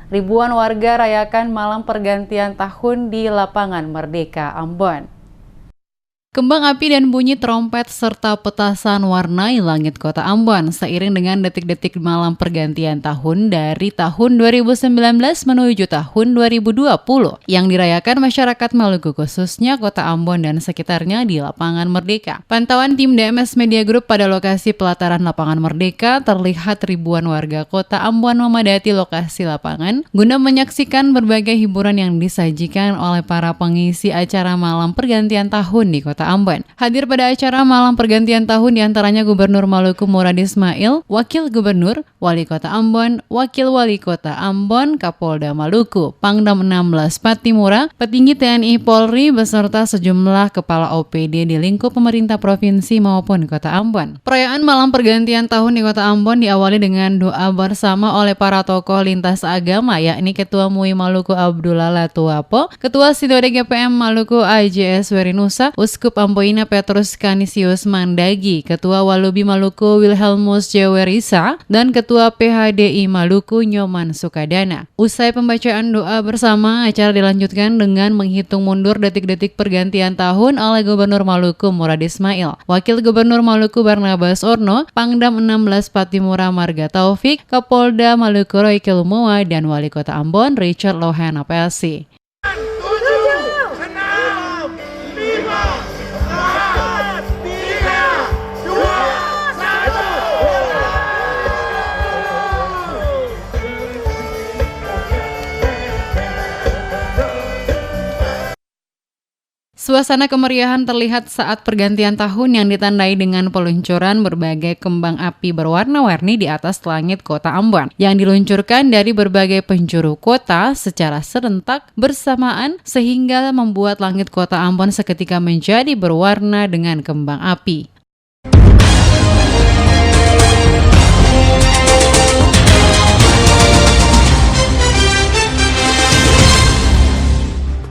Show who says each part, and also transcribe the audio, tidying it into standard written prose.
Speaker 1: Ribuan warga rayakan malam pergantian tahun di lapangan Merdeka, Ambon. Kembang api dan bunyi trompet serta petasan warnai langit kota Ambon seiring dengan detik-detik malam pergantian tahun dari tahun 2019 menuju tahun 2020 yang dirayakan masyarakat Maluku khususnya kota Ambon dan sekitarnya di lapangan Merdeka. Pantauan tim DMS Media Group pada lokasi pelataran lapangan Merdeka terlihat ribuan warga kota Ambon memadati lokasi lapangan guna menyaksikan berbagai hiburan yang disajikan oleh para pengisi acara malam pergantian tahun di kota Ambon. Hadir pada acara malam pergantian tahun diantaranya Gubernur Maluku Murad Ismail, Wakil Gubernur, Wali Kota Ambon, Wakil Wali Kota Ambon, Kapolda Maluku, Pangdam 16 Patimura, petinggi TNI Polri beserta sejumlah kepala OPD di lingkup pemerintah provinsi maupun Kota Ambon. Perayaan malam pergantian tahun di Kota Ambon diawali dengan doa bersama oleh para tokoh lintas agama yakni Ketua MUI Maluku Abdullah Latuapo, Ketua Sinode GPM Maluku AJS Werinusa, Uskup Amboina Petrus Canisius Mandagi, Ketua Walubi Maluku Wilhelmus Jewerisa, dan Ketua PHDI Maluku Nyoman Sukadana. Usai pembacaan doa bersama, acara dilanjutkan dengan menghitung mundur detik-detik pergantian tahun oleh Gubernur Maluku Murad Ismail, Wakil Gubernur Maluku Barnabas Orno, Pangdam 16 Patimura Marga Taufik, Kapolda Maluku Royke Lumowa, dan Wali Kota Ambon Richard Lohana PLC. Suasana kemeriahan terlihat saat pergantian tahun yang ditandai dengan peluncuran berbagai kembang api berwarna-warni di atas langit kota Ambon yang diluncurkan dari berbagai penjuru kota secara serentak bersamaan sehingga membuat langit kota Ambon seketika menjadi berwarna dengan kembang api.